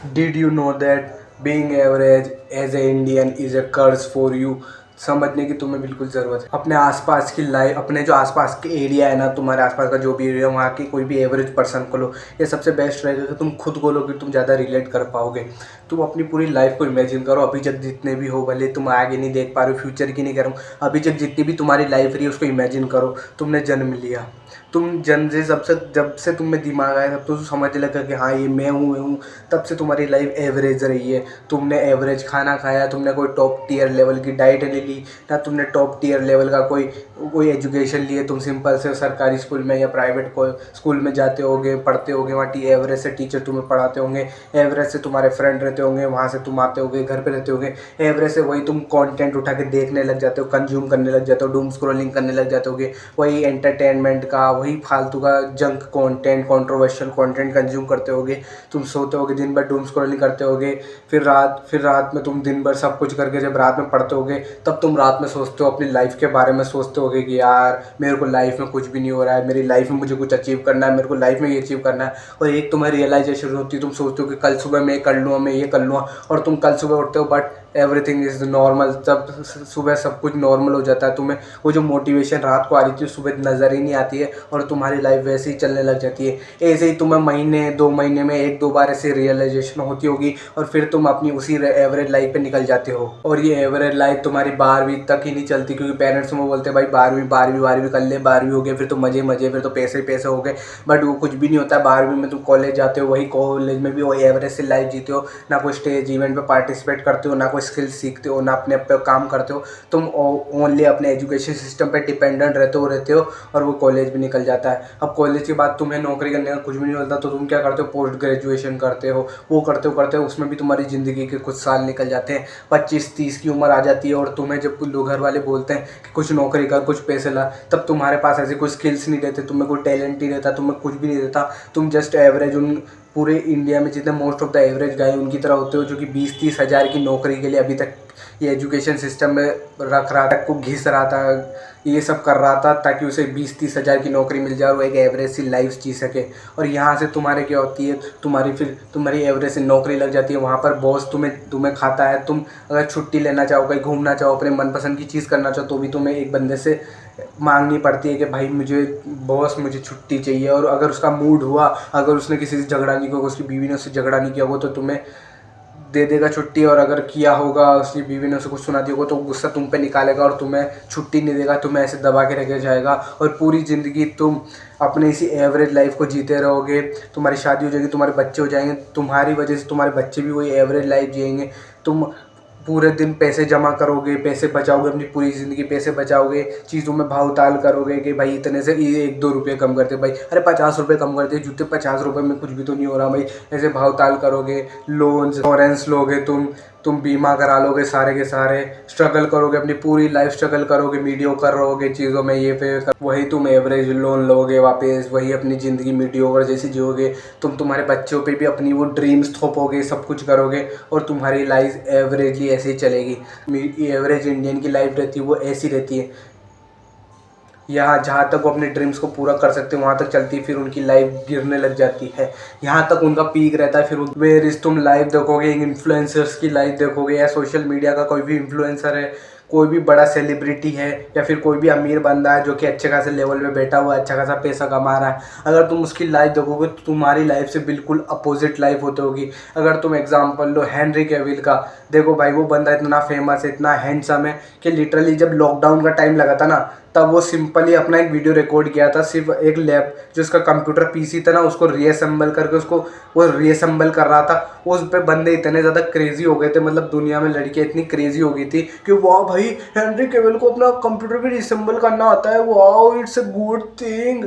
Did you know that being average as a Indian is a curse for you? समझने की तुम्हें बिल्कुल ज़रूरत है। अपने आसपास की लाइफ, अपने जो आसपास के एरिया है ना, तुम्हारे आसपास का जो भी एरिया, वहाँ की कोई भी एवरेज पर्सन को लो। ये सबसे बेस्ट रहेगा कि तुम खुद को लो, कि तुम ज़्यादा रिलेट कर पाओगे। तुम अपनी पूरी लाइफ को इमेजिन करो। अभी तक जितने भी हो, भले तुम आगे नहीं देख पा रहे हो, फ्यूचर की नहीं कर रहा हूँ, अभी तक जितनी भी तुम्हारी लाइफ रही है उसको इमेजिन करो। तुमने जन्म लिया, तुम जन्म से जब से तुम में दिमाग आया तब तो समझने लगा कि हाँ ये मैं हूँ। तब से तुम्हारी लाइफ एवरेज रही है। तुमने एवरेज खाना खाया, तुमने कोई टॉप टियर लेवल की डाइट नहीं ली, ना तुमने टॉप टियर लेवल का कोई एजुकेशन लिए। तुम सिंपल से सरकारी स्कूल में या प्राइवेट को स्कूल में जाते होगे, पढ़ते होगे, वहाँ एवरेज से टीचर तुम्हें पढ़ाते होंगे, एवरेज से तुम्हारे फ्रेंड रहते होंगे, वहाँ से तुम आते होगे, घर पे रहते होगे, एवरेज से वही तुम कंटेंट उठा के देखने लग जाते हो, कंज्यूम करने लग जाते हो, डूम स्क्रॉलिंग करने लग जाते होगे, वही एंटरटेनमेंट का, वही फालतू का junk content, controversial content consume करते होगे। तुम सोते होगे, दिन भर डूम स्क्रॉलिंग करते होगे, फिर रात में तुम दिन भर सब कुछ करके जब रात में पढ़ते होगे, तब तुम रात में सोचते हो, अपनी लाइफ के बारे में सोचते होगे कि यार मेरे को लाइफ में कुछ भी नहीं हो रहा है, मेरी लाइफ में मुझे कुछ अचीव करना है, मेरे को लाइफ में ये अचीव करना है। और एक तुम्हें रियलाइजेशन होती है, तुम सोचते हो कि कल सुबह मैं कर लूँगा, मैं ये कर लूँगा, और तुम कल सुबह उठते हो, बट एवरीथिंग इज़ नॉर्मल। तब सुबह सब कुछ नॉर्मल हो जाता है। तुम्हें वो जो मोटिवेशन रात को आ रही थी सुबह नज़र ही नहीं आती है, और तुम्हारी लाइफ वैसे ही चलने लग जाती है। ऐसे ही तुम्हें महीने 2 महीने में 1-2 बार ऐसे रियलाइजेशन होती होगी, और फिर तुम अपनी उसी एवरेज लाइफ पे निकल जाते हो। और ये एवरेज लाइफ तुम्हारी 12वीं तक ही नहीं चलती, क्योंकि पेरेंट्स में बोलते हैं भाई 12वीं कर ले, 12वीं हो गए फिर तो मज़े मज़े, फिर तो पैसे पैसे हो गए। बट वो कुछ भी नहीं होता है। 12वीं में तुम कॉलेज जाते हो, वही कॉलेज में भी वही एवरेज से लाइफ जीते हो, ना कोई स्टेज इवेंट पे पार्टिसिपेट करते हो, ना कोई स्किल सीखते हो, ना अपने पे काम करते हो। तुम ओनली अपने एजुकेशन सिस्टम पे डिपेंडेंट रहते हो, और वो कॉलेज भी निकल जाता है। अब कॉलेज के बाद तुम्हें नौकरी करने का कुछ भी नहीं मिलता, तो तुम क्या करते हो, पोस्ट ग्रेजुएशन करते हो। वो करते हो उसमें भी तुम्हारी ज़िंदगी के कुछ साल निकल जाते हैं। 25-30 की उम्र आ जाती है, और तुम्हें जब कुछ लोग घर वाले बोलते हैं कि कुछ नौकरी कर, कुछ पैसे ला, तब तुम्हारे पास ऐसे कोई स्किल्स नहीं रहते, तुम्हें कोई टैलेंट नहीं रहता, तुम्हें कुछ भी नहीं रहता। तुम जस्ट एवरेज उन पूरे इंडिया में जितने मोस्ट ऑफ द एवरेज गाय उनकी तरह होते हो, जो कि 20-30 हज़ार की नौकरी के लिए अभी तक ये एजुकेशन सिस्टम में रख रहा था, को घिस रहा था, ये सब कर रहा था, ताकि उसे 20-30 हज़ार की नौकरी मिल जाए और वो एक एवरेज सी लाइफ जी सके। और यहाँ से तुम्हारे क्या होती है, तुम्हारी एवरेज से नौकरी लग जाती है। वहाँ पर बॉस तुम्हें खाता है। तुम अगर छुट्टी लेना चाहो, कहीं घूमना चाहो, अपने मनपसंद की चीज़ करना चाहो, तो भी तुम्हें एक बंदे से मांगनी पड़ती है कि भाई मुझे छुट्टी चाहिए। और अगर उसका मूड हुआ, अगर उसने किसी से झगड़ा नहीं किया होगा, उसकी बीवी ने उससे झगड़ा नहीं किया होगा, तो तुम्हें दे देगा छुट्टी। और अगर किया होगा, उसकी बीवी ने उसे कुछ सुना दिया होगा, तो गुस्सा तुम पे निकालेगा और तुम्हें छुट्टी नहीं देगा, तुम्हें ऐसे दबा के रखे जाएगा। और पूरी ज़िंदगी तुम अपने इसी एवरेज लाइफ को जीते रहोगे। तुम्हारी शादी हो जाएगी, तुम्हारे बच्चे हो जाएंगे, तुम्हारी वजह से तुम्हारे बच्चे भी वही एवरेज लाइफ जिएंगे। तुम पूरे दिन पैसे जमा करोगे, पैसे बचाओगे, अपनी पूरी ज़िंदगी पैसे बचाओगे, चीज़ों में भाव ताल करोगे कि भाई इतने से ये 1-2 रुपये कम करते, भाई अरे 50 रुपये कम करते, जूते 50 रुपये में कुछ भी तो नहीं हो रहा भाई, ऐसे भाव ताल करोगे। लोन्स इंश्योरेंस लोगे, तुम बीमा करा लोगे, सारे के सारे स्ट्रगल करोगे, अपनी पूरी लाइफ स्ट्रगल करोगे, मीडियोकर रहोगे चीज़ों में, वही तुम एवरेज लोन लोगे वापस, वही अपनी ज़िंदगी मीडियोकर जैसी जियोगे। तुम्हारे बच्चों पे भी अपनी वो ड्रीम्स थोपोगे, सब कुछ करोगे, और तुम्हारी लाइफ एवरेजली ऐसे ही चलेगी। एवरेज इंडियन की लाइफ रहती है वो ऐसी रहती है। यहाँ जहाँ तक वो अपने ड्रीम्स को पूरा कर सकते हैं वहाँ तक चलती है, फिर उनकी लाइफ गिरने लग जाती है। यहाँ तक उनका पीक रहता है, फिर वेर इज तुम लाइफ देखोगे, इन्फ्लुएंसर्स की लाइफ देखोगे, या सोशल मीडिया का कोई भी इन्फ्लुएंसर है, कोई भी बड़ा सेलिब्रिटी है, या फिर कोई भी अमीर बंदा है जो कि अच्छे खासे लेवल पे बैठा हुआ है, अच्छा खासा पैसा कमा रहा है, अगर तुम उसकी लाइफ देखोगे तो तुम्हारी लाइफ से बिल्कुल अपोजिट लाइफ होती होगी। अगर तुम एग्जांपल लो हेनरी कैविल का, देखो भाई वो बंदा इतना फेमस है, इतना हैंडसम है, कि लिटरली जब लॉकडाउन का टाइम लगा था ना, तब वो सिंपली अपना एक वीडियो रिकॉर्ड किया था, सिर्फ एक लैप जो उसका कंप्यूटर पीसी था ना, उसको रीअसेंबल करके वो रीअसेंबल कर रहा था। उस पे बंदे इतने ज़्यादा क्रेजी हो गए थे, मतलब दुनिया में लड़कियाँ इतनी क्रेजी हो गई थी कि वाह भाई हेनरी केवल को अपना कंप्यूटर भी रीअसेंबल करना आता है, वाह इट्स अ गुड थिंग,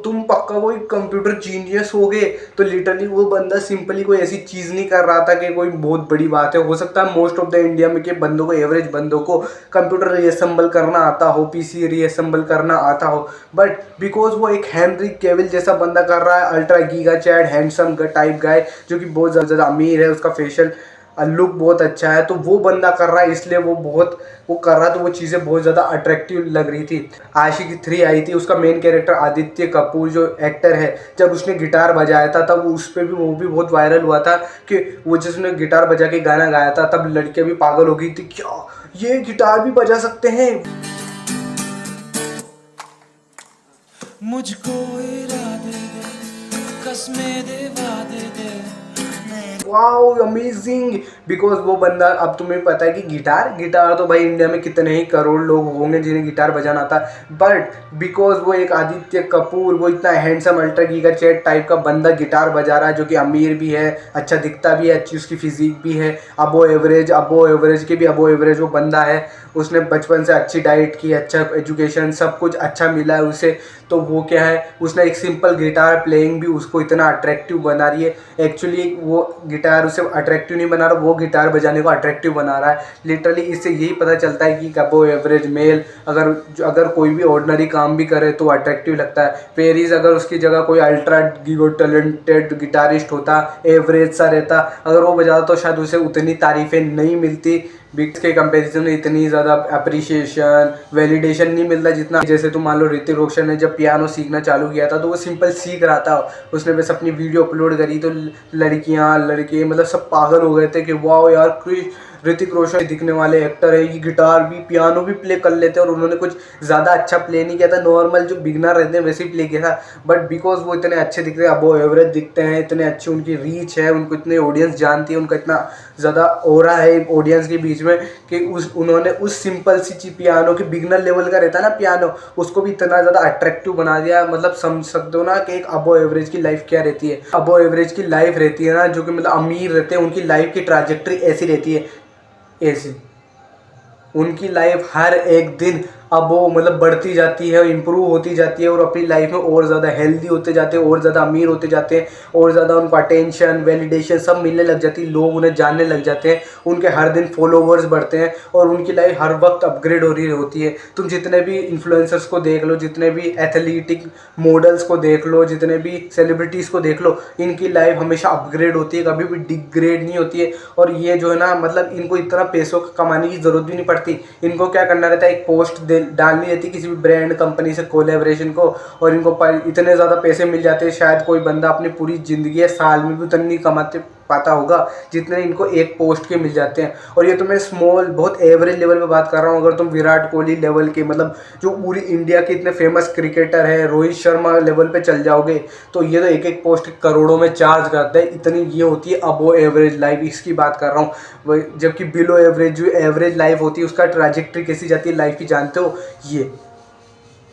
तुम पक्का कोई कंप्यूटर जीनियस हो गए। तो लिटरली वो बंदा सिंपली कोई ऐसी चीज़ नहीं कर रहा था कि कोई बहुत बड़ी बात है। हो सकता है मोस्ट ऑफ द इंडिया में के बंदों को, एवरेज बंदों को कंप्यूटर रीअसेंबल करना आता हो, पीसी रीअसेंबल करना आता हो, बट बिकॉज वो एक हेनरी केविल जैसा बंदा कर रहा है, ultra giga chad handsome type guy, जो कि बहुत ज़्यादा अमीर है, उसका फेशियल लुक बहुत अच्छा है, तो वो बंदा कर रहा है इसलिए वो कर रहा, तो वो चीज़ें बहुत ज़्यादा अट्रैक्टिव लग रही थी। आशिकी 3 आई थी, उसका मेन कैरेक्टर आदित्य कपूर जो एक्टर है, जब उसने गिटार बजाया था तब उस पर भी वो भी बहुत वायरल हुआ था कि वो जिसने गिटार बजा के गाना गाया था, तब लड़कियां भी पागल हो गई थी, क्या ये गिटार भी बजा सकते हैं। मुझको इरादे दे, कसमें दे, वादे दे, वाओ अमेजिंग। बिकॉज वो बंदा, अब तुम्हें पता है कि गिटार तो भाई इंडिया में कितने ही करोड़ लोग होंगे जिन्हें गिटार बजाना आता, बट बिकॉज वो एक आदित्य कपूर, वो इतना handsome ultra giga chad type का बंदा गिटार बजा रहा है, जो कि अमीर भी है, अच्छा दिखता भी है, अच्छी उसकी फिजिक भी है, अबो एवरेज के भी अबो एवरेज वो बंदा है। उसने बचपन से अच्छी डाइट की, अच्छा एजुकेशन, सब कुछ अच्छा मिला है उसे, तो वो क्या है, उसने एक सिंपल गिटार प्लेइंग भी उसको इतना अट्रैक्टिव बना रही है। एक्चुअली वो गिटार उसे अट्रैक्टिव नहीं बना रहा, वो गिटार बजाने को अट्रैक्टिव बना रहा है। लिटरली इससे यही पता चलता है कि अबो एवरेज मेल अगर कोई भी ऑर्डिनरी काम भी करे तो अट्रैक्टिव लगता है। पेरिस अगर उसकी जगह कोई अल्ट्रा गीगो टैलेंटेड गिटारिस्ट होता, एवरेज सा रहता, अगर वो बजाता तो शायद उसे उतनी तारीफें नहीं मिलती, बिग्स के कंपैरिजन में इतनी ज़्यादा अप्रिशिएशन वैलिडेशन नहीं मिलता जितना। जैसे तुम मान लो ऋतिक रोशन ने जब पियानो सीखना चालू किया था तो वो सिंपल सीख रहा था, उसने बस अपनी वीडियो अपलोड करी तो लड़कियां लड़के मतलब सब पागल हो गए थे कि वाओ यार ऋतिक रोशन दिखने वाले एक्टर है, ये गिटार भी पियानो भी प्ले कर लेते हैं। और उन्होंने कुछ ज़्यादा अच्छा प्ले नहीं किया था, नॉर्मल जो बिगनर रहते हैं वैसे ही प्ले किया था, बट बिकॉज वो इतने अच्छे दिखते हैं, अबो एवरेज दिखते हैं, इतने अच्छे उनकी रीच है, उनको इतने ऑडियंस जानती है, उनका इतना ज़्यादा ऑरा है ऑडियंस के बीच में कि उन्होंने उस सिंपल सी पियानो के बिगनर लेवल का रहता है ना पियानो, उसको भी इतना ज़्यादा अट्रैक्टिव बना दिया। मतलब समझ सकते हो ना कि एक अबो एवरेज की लाइफ क्या रहती है। अबो एवरेज की लाइफ रहती है ना, जो कि मतलब अमीर रहते हैं, उनकी लाइफ की ट्रैजेक्टरी ऐसी रहती है, ऐसी उनकी लाइफ हर एक दिन अब वो मतलब बढ़ती जाती है, इम्प्रूव होती जाती है, और अपनी लाइफ में और ज़्यादा हेल्दी होते जाते हैं, और ज़्यादा अमीर होते जाते हैं, और ज़्यादा उनको अटेंशन वैलिडेशन सब मिलने लग जाती है, लोग उन्हें जानने लग जाते हैं, उनके हर दिन फॉलोवर्स बढ़ते हैं, और उनकी लाइफ हर वक्त अपग्रेड हो रही होती है। तुम जितने भी इन्फ्लुएंसर्स को देख लो, जितने भी एथलीटिक मॉडल्स को देख लो, जितने भी सेलिब्रिटीज़ को देख लो, इनकी लाइफ हमेशा अपग्रेड होती है, कभी भी डिग्रेड नहीं होती है। और ये जो है ना, मतलब इनको इतना पैसों कमाने की ज़रूरत भी नहीं पड़ती, इनको क्या करना रहता है, एक पोस्ट डालनी रहती किसी भी ब्रांड कंपनी से कोलैबोरेशन को, और इनको इतने ज़्यादा पैसे मिल जाते हैं, शायद कोई बंदा अपनी पूरी ज़िंदगी साल में भी उतना नहीं कमाते पाता होगा जितने इनको एक पोस्ट के मिल जाते हैं। और ये तो मैं स्मॉल बहुत एवरेज लेवल पे बात कर रहा हूँ। अगर तुम विराट कोहली लेवल के, मतलब जो पूरी इंडिया के इतने फेमस क्रिकेटर है, रोहित शर्मा लेवल पे चल जाओगे, तो ये तो एक एक पोस्ट करोड़ों में चार्ज करते हैं, इतनी ये होती है अबो एवरेज लाइफ, इसकी बात कर रहा हूँ। जबकि बिलो एवरेज जो एवरेज लाइफ होती है, उसका ट्रैजेक्टरी कैसी जाती है लाइफ की जानते हो,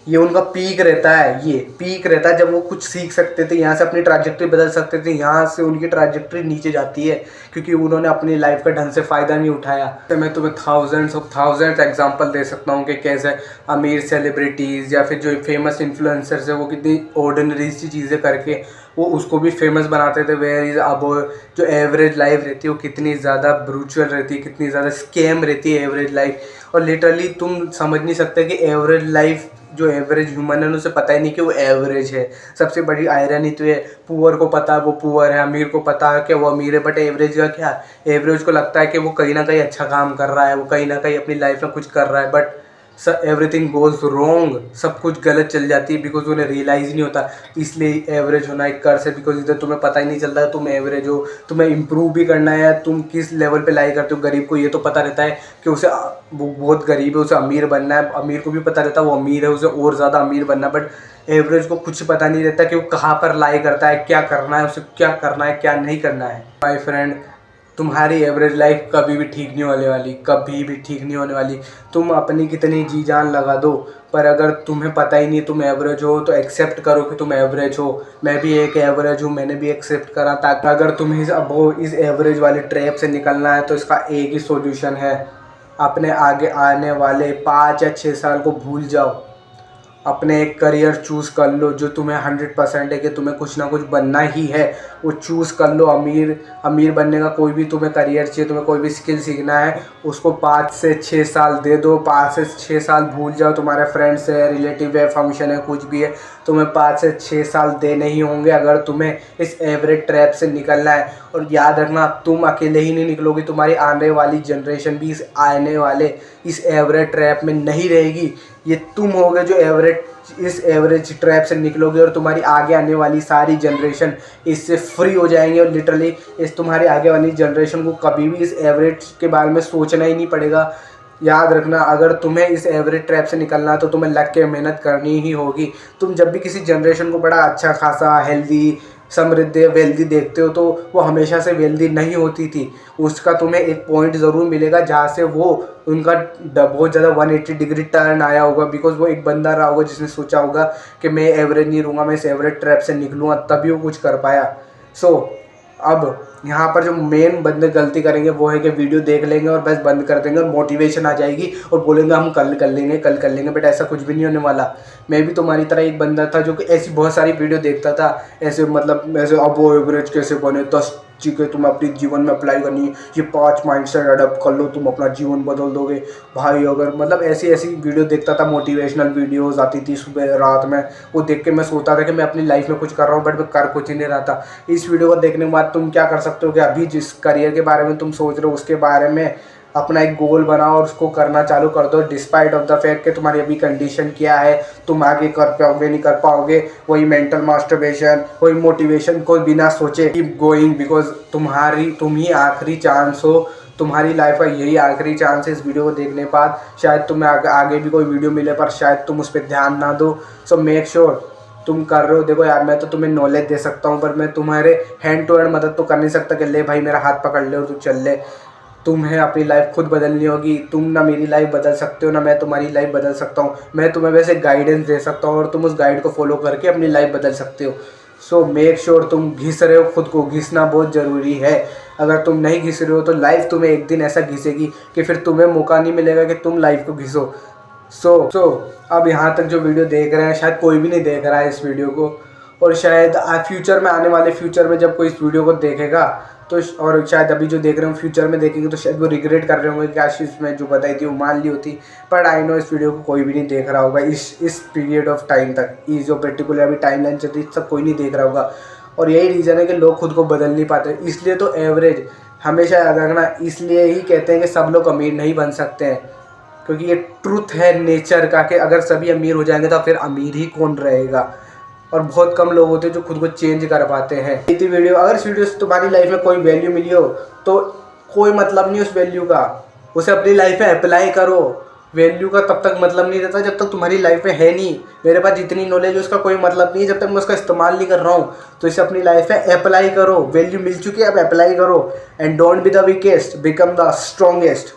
ये उनका पीक रहता है, ये पीक रहता है जब वो कुछ सीख सकते थे, यहाँ से अपनी ट्रैजेक्टरी बदल सकते थे, यहाँ से उनकी ट्रैजेक्टरी नीचे जाती है क्योंकि उन्होंने अपनी लाइफ का ढंग से फ़ायदा नहीं उठाया। तो मैं तुम्हें थाउजेंड्स एग्जांपल दे सकता हूँ कि कैसे अमीर सेलिब्रिटीज़ या फिर जो फेमस इन्फ्लुएंसर्स है वो कितनी ऑर्डिनरी सी चीज़ें करके वो उसको भी फेमस बनाते थे। वेयर इज़ अब जो एवरेज लाइफ रहती है वो कितनी ज़्यादा ब्रूचुअल रहती है, कितनी ज़्यादा स्कैम रहती है एवरेज लाइफ। और लिटरली तुम समझ नहीं सकते कि एवरेज लाइफ जो एवरेज ह्यूमन है उसे पता ही नहीं कि वो एवरेज है। सबसे बड़ी आयरनी तो है, पुअर को पता है वो पुअर है, अमीर को पता है कि वो अमीर है, बट एवरेज का क्या, एवरेज को लगता है कि वो कहीं ना कहीं अच्छा काम कर रहा है, वो कहीं ना कहीं अपनी लाइफ में कुछ कर रहा है, बट एवरीथिंग गोज रॉन्ग, सब कुछ गलत चल जाती है बिकॉज उन्हें रियलाइज़ नहीं होता। इसलिए एवरेज होना एक कर्स है, बिकॉज इधर तुम्हें पता ही नहीं चलता तुम एवरेज हो, तुम्हें इंप्रूव भी करना है, तुम किस लेवल पे लाई करते हो। गरीब को ये तो पता रहता है कि उसे वो बहुत गरीब है, उसे अमीर बनना है, अमीर को भी पता रहता है वो अमीर है, उसे और ज़्यादा अमीर बनना है, बट एवरेज को कुछ पता नहीं रहता कि वो कहाँ पर लाई करता है, क्या करना है उसे, क्या करना है क्या नहीं करना है। माय फ्रेंड, तुम्हारी एवरेज लाइफ कभी भी ठीक नहीं होने वाली, कभी भी ठीक नहीं होने वाली। तुम अपनी कितनी जी जान लगा दो, पर अगर तुम्हें पता ही नहीं तुम एवरेज हो तो एक्सेप्ट करो कि तुम एवरेज हो। मैं भी एक एवरेज हूँ, मैंने भी एक्सेप्ट करा, ताकि अगर तुम्हें इस एवरेज वाले ट्रैप से निकलना है तो इसका एक ही सॉल्यूशन है, अपने आगे आने वाले 5 या 6 साल को भूल जाओ, अपने एक करियर चूज़ कर लो जो तुम्हें 100% है कि तुम्हें कुछ ना कुछ बनना ही है, वो चूज़ कर लो। अमीर बनने का कोई भी तुम्हें करियर चाहिए, तुम्हें कोई भी स्किल सीखना है, उसको 5 से 6 साल दे दो, 5 से 6 साल भूल जाओ। तुम्हारे फ्रेंड्स है, रिलेटिव है, फंक्शन है, कुछ भी है, तुम्हें 5 से 6 साल देने ही होंगे अगर तुम्हें इस एवरेज ट्रैप से निकलना है। और याद रखना, तुम अकेले ही नहीं निकलोगे, तुम्हारी आने वाली जनरेशन भी इस आने वाले इस एवरेज ट्रैप में नहीं रहेगी। ये तुम होगे जो इस एवरेज ट्रैप से निकलोगे, और तुम्हारी आगे आने वाली सारी जनरेशन इससे फ्री हो जाएंगे। और लिटरली इस तुम्हारी आगे वाली जनरेशन को कभी भी इस एवरेज के बारे में सोचना ही नहीं पड़ेगा। याद रखना, अगर तुम्हें इस एवरेज ट्रैप से निकलना है तो तुम्हें लग के मेहनत करनी ही होगी। तुम जब भी किसी जनरेशन को बड़ा अच्छा खासा हेल्दी समृद्ध वेल्दी देखते हो तो वो हमेशा से वेल्दी नहीं होती थी। उसका तुम्हें एक पॉइंट ज़रूर मिलेगा जहाँ से वो उनका बहुत ज़्यादा 180 डिग्री टर्न आया होगा, बिकॉज वो एक बंदा रहा होगा जिसने सोचा होगा कि मैं एवरेज नहीं रहूँगा, मैं इस एवरेज ट्रैप से निकलूँगा, तभी वो कुछ कर पाया। सो अब यहाँ पर जो मेन बंदे गलती करेंगे वो है कि वीडियो देख लेंगे और बस बंद कर देंगे और मोटिवेशन आ जाएगी और बोलेंगे हम कल कर लेंगे, बट ऐसा कुछ भी नहीं होने वाला। मैं भी तुम्हारी तरह एक बंदा था जो कि ऐसी बहुत सारी वीडियो देखता था, ऐसे अब वो एवरेज कैसे बने, 10 चीज़ें तुम्हें अपने जीवन में अप्लाई करनी है, ये 5 माइंडसेट अडॉप्ट कर लो, तुम अपना जीवन बदल दोगे भाई। अगर ऐसी वीडियो देखता था, मोटिवेशनल वीडियोस आती थी सुबह रात में, वो देख के मैं सोचता था कि मैं अपनी लाइफ में कुछ कर रहा हूँ, बट मैं कर कुछ नहीं रहा था। इस वीडियो को देखने के बाद तुम क्या कर सकते हो कि अभी जिस करियर के बारे में तुम सोच रहे हो उसके बारे में अपना एक गोल बनाओ और उसको करना चालू कर दो, डिस्पाइट ऑफ द फैक्ट कि तुम्हारी अभी कंडीशन क्या है, तुम आगे कर पाओगे नहीं कर पाओगे। वही मेंटल मास्टरबेशन, वही मोटिवेशन को बिना सोचे कीप गोइंग, बिकॉज तुम ही आखिरी चांस हो, तुम्हारी लाइफ का यही आखिरी चांस है। इस वीडियो को देखने के बाद शायद तुम्हें आगे भी कोई वीडियो मिले पर शायद तुम उस पर ध्यान ना दो। सो मेक श्योर तुम कर रहे हो। देखो यार, मैं तो तुम्हें नॉलेज दे सकता हूँ पर मैं तुम्हारे हैंड टू हैंड मदद तो कर नहीं सकता कि ले भाई मेरा हाथ पकड़ ले और तू चल ले। तुम्हें अपनी लाइफ खुद बदलनी होगी। तुम ना मेरी लाइफ बदल सकते हो ना मैं तुम्हारी लाइफ बदल सकता हूँ। मैं तुम्हें वैसे गाइडेंस दे सकता हूँ और तुम उस गाइड को फॉलो करके अपनी लाइफ बदल सकते हो। सो मेक श्योर तुम घिस रहे हो खुद को, घिसना बहुत ज़रूरी है। अगर तुम नहीं घिस रहे हो तो लाइफ तुम्हें एक दिन ऐसा घिसेगी कि फिर तुम्हें मौका नहीं मिलेगा कि तुम लाइफ को घिसो। सो अब यहाँ तक जो वीडियो देख रहे हैं शायद कोई भी नहीं देख रहा है इस वीडियो को, और शायद फ्यूचर में आने वाले फ्यूचर में जब कोई इस वीडियो को देखेगा तो और शायद अभी जो देख रहे हो फ्यूचर में देखेंगे तो शायद वो रिग्रेट कर रहे होंगे कि काश इसमें जो बताई थी वो मान ली होती। पर आई नो इस वीडियो को कोई भी नहीं देख रहा होगा इस पीरियड ऑफ टाइम तक। ये जो पर्टिकुलर अभी टाइम लाइन चल रही है सब कोई नहीं देख रहा होगा, और यही रीज़न है कि लोग खुद को बदल नहीं पाते। इसलिए तो एवरेज हमेशा याद रखना, इसलिए ही कहते हैं कि सब लोग अमीर नहीं बन सकते हैं, क्योंकि ये ट्रुथ है नेचर का कि अगर सभी अमीर हो जाएंगे तो फिर अमीर ही कौन रहेगा। और बहुत कम लोग होते हैं जो खुद को चेंज कर पाते हैं। इतनी वीडियो, अगर इस वीडियो से तुम्हारी लाइफ में कोई वैल्यू मिली हो तो कोई मतलब नहीं उस वैल्यू का, उसे अपनी लाइफ में अप्लाई करो। वैल्यू का तब तक मतलब नहीं रहता जब तक तुम्हारी लाइफ में है नहीं। मेरे पास जितनी नॉलेज है उसका कोई मतलब नहीं है जब तक मैं उसका इस्तेमाल नहीं कर रहा हूँ। तो इसे अपनी लाइफ में अप्लाई करो। वैल्यू मिल चुकी है, अब अप्लाई करो। And don't be the weakest, become the strongest.